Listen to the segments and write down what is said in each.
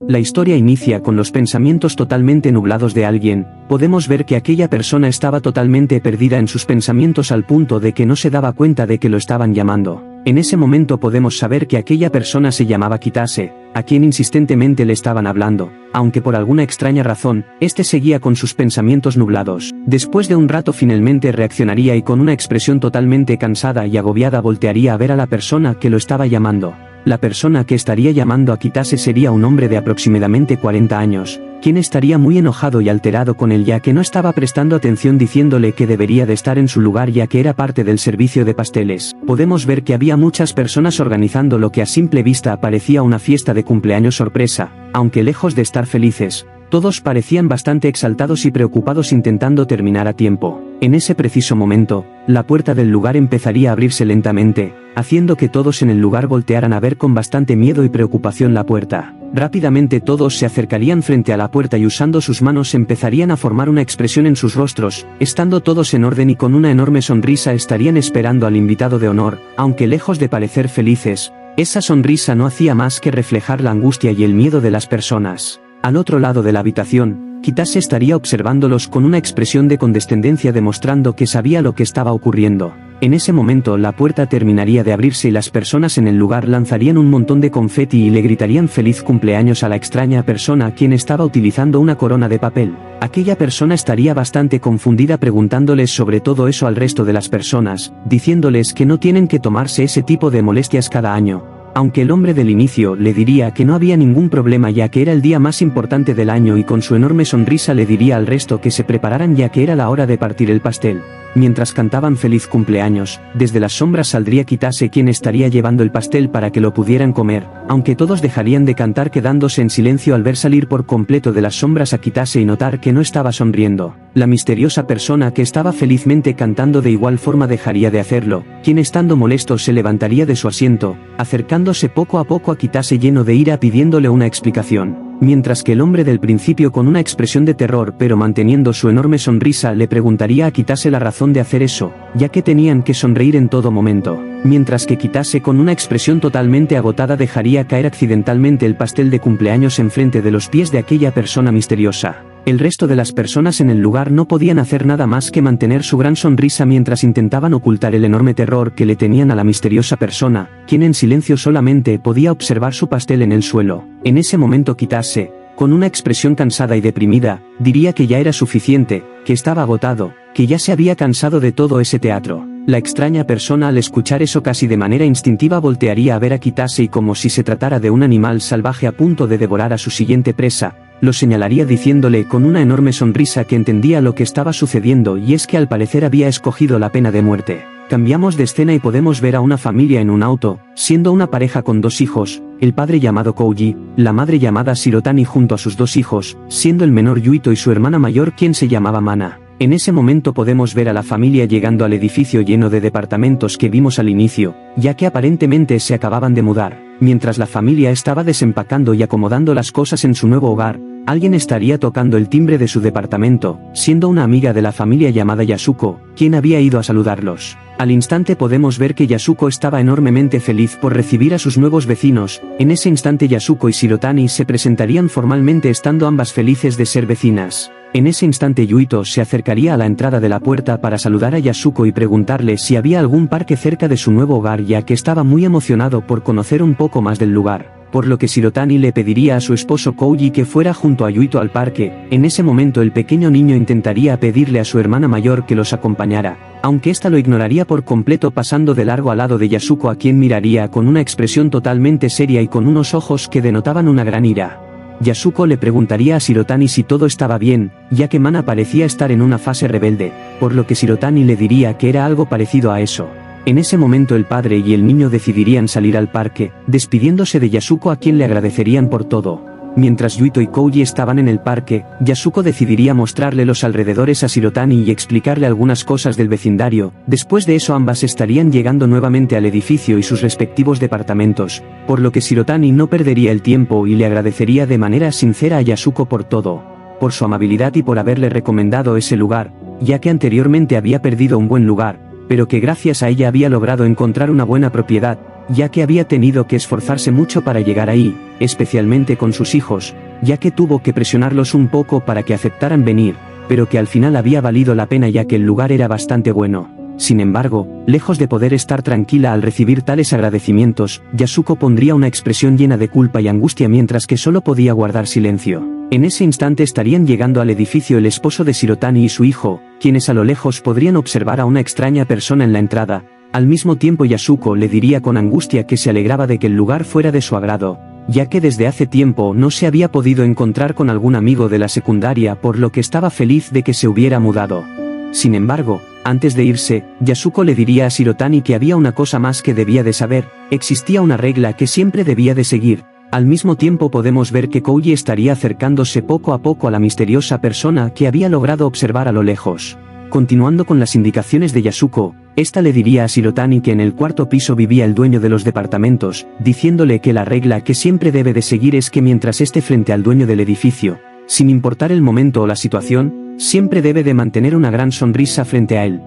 La historia inicia con los pensamientos totalmente nublados de alguien. Podemos ver que aquella persona estaba totalmente perdida en sus pensamientos al punto de que no se daba cuenta de que lo estaban llamando. En ese momento podemos saber que aquella persona se llamaba Kitase, a quien insistentemente le estaban hablando, aunque por alguna extraña razón, este seguía con sus pensamientos nublados. Después de un rato finalmente reaccionaría y con una expresión totalmente cansada y agobiada voltearía a ver a la persona que lo estaba llamando. La persona que estaría llamando a Kitase sería un hombre de aproximadamente 40 años, quien estaría muy enojado y alterado con él ya que no estaba prestando atención diciéndole que debería de estar en su lugar ya que era parte del servicio de pasteles. Podemos ver que había muchas personas organizando lo que a simple vista parecía una fiesta de cumpleaños sorpresa, aunque lejos de estar felices, todos parecían bastante exaltados y preocupados intentando terminar a tiempo. En ese preciso momento, la puerta del lugar empezaría a abrirse lentamente, haciendo que todos en el lugar voltearan a ver con bastante miedo y preocupación la puerta. Rápidamente todos se acercarían frente a la puerta y usando sus manos empezarían a formar una expresión en sus rostros, estando todos en orden y con una enorme sonrisa estarían esperando al invitado de honor, aunque lejos de parecer felices, esa sonrisa no hacía más que reflejar la angustia y el miedo de las personas. Al otro lado de la habitación, Kitase estaría observándolos con una expresión de condescendencia demostrando que sabía lo que estaba ocurriendo. En ese momento la puerta terminaría de abrirse y las personas en el lugar lanzarían un montón de confeti y le gritarían feliz cumpleaños a la extraña persona quien estaba utilizando una corona de papel. Aquella persona estaría bastante confundida preguntándoles sobre todo eso al resto de las personas, diciéndoles que no tienen que tomarse ese tipo de molestias cada año. Aunque el hombre del inicio le diría que no había ningún problema ya que era el día más importante del año y con su enorme sonrisa le diría al resto que se prepararan ya que era la hora de partir el pastel. Mientras cantaban feliz cumpleaños, desde las sombras saldría Kitase quien estaría llevando el pastel para que lo pudieran comer, aunque todos dejarían de cantar quedándose en silencio al ver salir por completo de las sombras a Kitase y notar que no estaba sonriendo. La misteriosa persona que estaba felizmente cantando de igual forma dejaría de hacerlo, quien estando molesto se levantaría de su asiento, acercándose poco a poco a Kitase lleno de ira pidiéndole una explicación. Mientras que el hombre del principio con una expresión de terror pero manteniendo su enorme sonrisa le preguntaría a Kitase la razón de hacer eso, ya que tenían que sonreír en todo momento. Mientras que Kitase con una expresión totalmente agotada dejaría caer accidentalmente el pastel de cumpleaños enfrente de los pies de aquella persona misteriosa. El resto de las personas en el lugar no podían hacer nada más que mantener su gran sonrisa mientras intentaban ocultar el enorme terror que le tenían a la misteriosa persona, quien en silencio solamente podía observar su pastel en el suelo. En ese momento Kitase, con una expresión cansada y deprimida, diría que ya era suficiente, que estaba agotado, que ya se había cansado de todo ese teatro. La extraña persona al escuchar eso casi de manera instintiva voltearía a ver a Kitase y como si se tratara de un animal salvaje a punto de devorar a su siguiente presa, lo señalaría diciéndole con una enorme sonrisa que entendía lo que estaba sucediendo y es que al parecer había escogido la pena de muerte. Cambiamos de escena y podemos ver a una familia en un auto, siendo una pareja con 2 hijos, el padre llamado Kouji, la madre llamada Shirotani junto a sus 2 hijos, siendo el menor Yuito y su hermana mayor quien se llamaba Mana. En ese momento podemos ver a la familia llegando al edificio lleno de departamentos que vimos al inicio, ya que aparentemente se acababan de mudar. Mientras la familia estaba desempacando y acomodando las cosas en su nuevo hogar, alguien estaría tocando el timbre de su departamento, siendo una amiga de la familia llamada Yasuko, quien había ido a saludarlos. Al instante podemos ver que Yasuko estaba enormemente feliz por recibir a sus nuevos vecinos. En ese instante Yasuko y Shirotani se presentarían formalmente estando ambas felices de ser vecinas. En ese instante Yuito se acercaría a la entrada de la puerta para saludar a Yasuko y preguntarle si había algún parque cerca de su nuevo hogar ya que estaba muy emocionado por conocer un poco más del lugar, por lo que Shirotani le pediría a su esposo Kouji que fuera junto a Yuito al parque. En ese momento el pequeño niño intentaría pedirle a su hermana mayor que los acompañara, aunque ésta lo ignoraría por completo pasando de largo al lado de Yasuko a quien miraría con una expresión totalmente seria y con unos ojos que denotaban una gran ira. Yasuko le preguntaría a Shirotani si todo estaba bien, ya que Mana parecía estar en una fase rebelde, por lo que Shirotani le diría que era algo parecido a eso. En ese momento el padre y el niño decidirían salir al parque, despidiéndose de Yasuko a quien le agradecerían por todo. Mientras Yuito y Kouji estaban en el parque, Yasuko decidiría mostrarle los alrededores a Shirotani y explicarle algunas cosas del vecindario. Después de eso ambas estarían llegando nuevamente al edificio y sus respectivos departamentos, por lo que Shirotani no perdería el tiempo y le agradecería de manera sincera a Yasuko por todo, por su amabilidad y por haberle recomendado ese lugar, ya que anteriormente había perdido un buen lugar, pero que gracias a ella había logrado encontrar una buena propiedad, ya que había tenido que esforzarse mucho para llegar ahí, especialmente con sus hijos, ya que tuvo que presionarlos un poco para que aceptaran venir, pero que al final había valido la pena ya que el lugar era bastante bueno. Sin embargo, lejos de poder estar tranquila al recibir tales agradecimientos, Yasuko pondría una expresión llena de culpa y angustia mientras que solo podía guardar silencio. En ese instante estarían llegando al edificio el esposo de Shirotani y su hijo, quienes a lo lejos podrían observar a una extraña persona en la entrada. Al mismo tiempo Yasuko le diría con angustia que se alegraba de que el lugar fuera de su agrado, ya que desde hace tiempo no se había podido encontrar con algún amigo de la secundaria por lo que estaba feliz de que se hubiera mudado. Sin embargo, antes de irse, Yasuko le diría a Shirotani que había una cosa más que debía de saber, existía una regla que siempre debía de seguir. Al mismo tiempo podemos ver que Kouji estaría acercándose poco a poco a la misteriosa persona que había logrado observar a lo lejos. Continuando con las indicaciones de Yasuko, esta le diría a Shirotani que en el cuarto piso vivía el dueño de los departamentos, diciéndole que la regla que siempre debe de seguir es que mientras esté frente al dueño del edificio, sin importar el momento o la situación, siempre debe de mantener una gran sonrisa frente a él.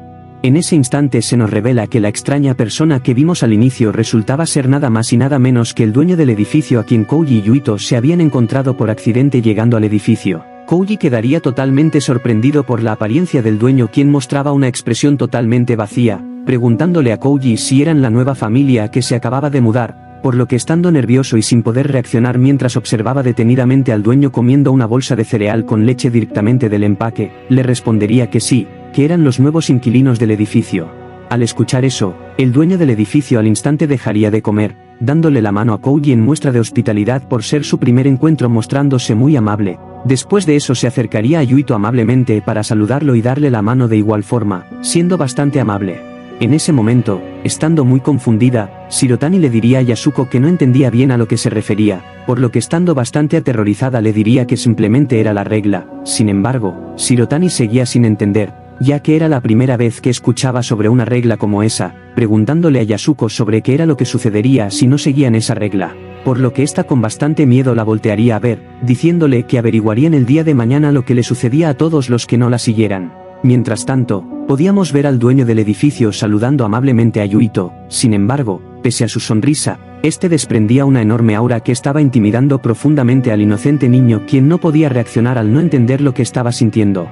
En ese instante se nos revela que la extraña persona que vimos al inicio resultaba ser nada más y nada menos que el dueño del edificio a quien Kouji y Yuito se habían encontrado por accidente llegando al edificio. Kouji quedaría totalmente sorprendido por la apariencia del dueño, quien mostraba una expresión totalmente vacía, preguntándole a Kouji si eran la nueva familia que se acababa de mudar, por lo que estando nervioso y sin poder reaccionar mientras observaba detenidamente al dueño comiendo una bolsa de cereal con leche directamente del empaque, le respondería que sí, que eran los nuevos inquilinos del edificio. Al escuchar eso, el dueño del edificio al instante dejaría de comer, dándole la mano a Kouji en muestra de hospitalidad por ser su primer encuentro, mostrándose muy amable. Después de eso se acercaría a Yuito amablemente para saludarlo y darle la mano de igual forma, siendo bastante amable. En ese momento, estando muy confundida, Shirotani le diría a Yasuko que no entendía bien a lo que se refería, por lo que estando bastante aterrorizada le diría que simplemente era la regla. Sin embargo, Shirotani seguía sin entender, ya que era la primera vez que escuchaba sobre una regla como esa, preguntándole a Yasuko sobre qué era lo que sucedería si no seguían esa regla, por lo que ésta con bastante miedo la voltearía a ver, diciéndole que averiguarían el día de mañana lo que le sucedía a todos los que no la siguieran. Mientras tanto, podíamos ver al dueño del edificio saludando amablemente a Yuito. Sin embargo, pese a su sonrisa, este desprendía una enorme aura que estaba intimidando profundamente al inocente niño, quien no podía reaccionar al no entender lo que estaba sintiendo.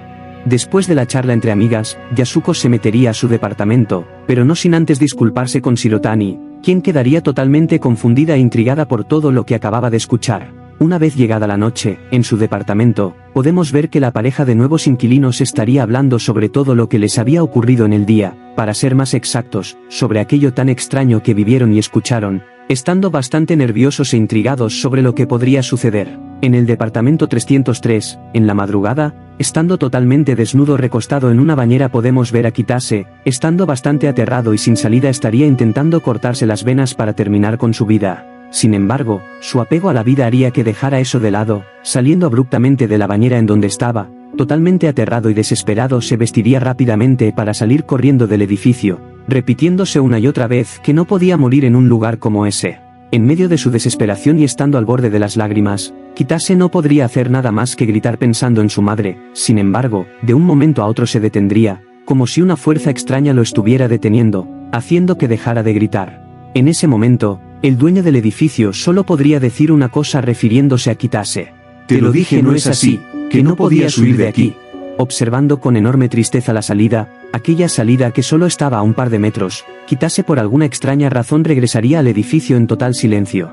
Después de la charla entre amigas, Yasuko se metería a su departamento, pero no sin antes disculparse con Shirotani, quien quedaría totalmente confundida e intrigada por todo lo que acababa de escuchar. Una vez llegada la noche, en su departamento, podemos ver que la pareja de nuevos inquilinos estaría hablando sobre todo lo que les había ocurrido en el día, para ser más exactos, sobre aquello tan extraño que vivieron y escucharon, estando bastante nerviosos e intrigados sobre lo que podría suceder. En el departamento 303, en la madrugada, estando totalmente desnudo recostado en una bañera podemos ver a Kitase, estando bastante aterrado y sin salida estaría intentando cortarse las venas para terminar con su vida. Sin embargo, su apego a la vida haría que dejara eso de lado, saliendo abruptamente de la bañera en donde estaba, totalmente aterrado y desesperado se vestiría rápidamente para salir corriendo del edificio, repitiéndose una y otra vez que no podía morir en un lugar como ese. En medio de su desesperación y estando al borde de las lágrimas, Kitase no podría hacer nada más que gritar pensando en su madre. Sin embargo, de un momento a otro se detendría, como si una fuerza extraña lo estuviera deteniendo, haciendo que dejara de gritar. En ese momento, el dueño del edificio solo podría decir una cosa refiriéndose a Kitase. Te lo dije, no es así, que no podías huir de aquí. Observando con enorme tristeza la salida, aquella salida que solo estaba a un par de metros, Kitase por alguna extraña razón regresaría al edificio en total silencio.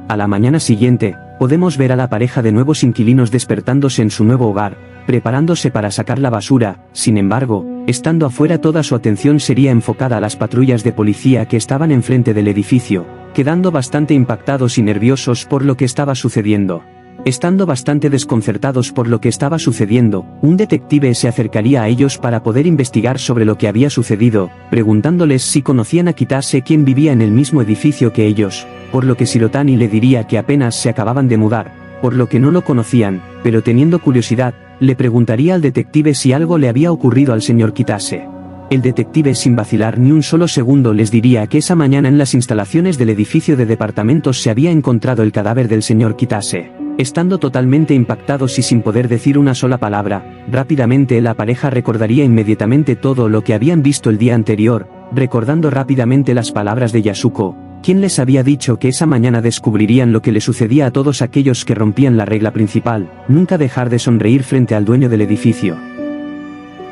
A la mañana siguiente, podemos ver a la pareja de nuevos inquilinos despertándose en su nuevo hogar, preparándose para sacar la basura. Sin embargo, estando afuera toda su atención sería enfocada a las patrullas de policía que estaban enfrente del edificio, quedando bastante impactados y nerviosos por lo que estaba sucediendo. Estando bastante desconcertados por lo que estaba sucediendo, un detective se acercaría a ellos para poder investigar sobre lo que había sucedido, preguntándoles si conocían a Kitase, quien vivía en el mismo edificio que ellos, por lo que Shirotani le diría que apenas se acababan de mudar, por lo que no lo conocían, pero teniendo curiosidad, le preguntaría al detective si algo le había ocurrido al señor Kitase. El detective sin vacilar ni un solo segundo les diría que esa mañana en las instalaciones del edificio de departamentos se había encontrado el cadáver del señor Kitase. Estando totalmente impactados y sin poder decir una sola palabra, rápidamente la pareja recordaría inmediatamente todo lo que habían visto el día anterior, recordando rápidamente las palabras de Yasuko, ¿Quién les había dicho que esa mañana descubrirían lo que le sucedía a todos aquellos que rompían la regla principal, nunca dejar de sonreír frente al dueño del edificio?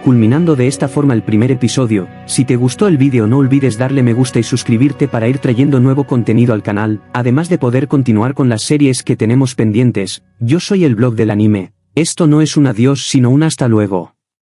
Culminando de esta forma el primer episodio, si te gustó el vídeo no olvides darle me gusta y suscribirte para ir trayendo nuevo contenido al canal, además de poder continuar con las series que tenemos pendientes. Yo soy el blog del anime. Esto no es un adiós sino un hasta luego.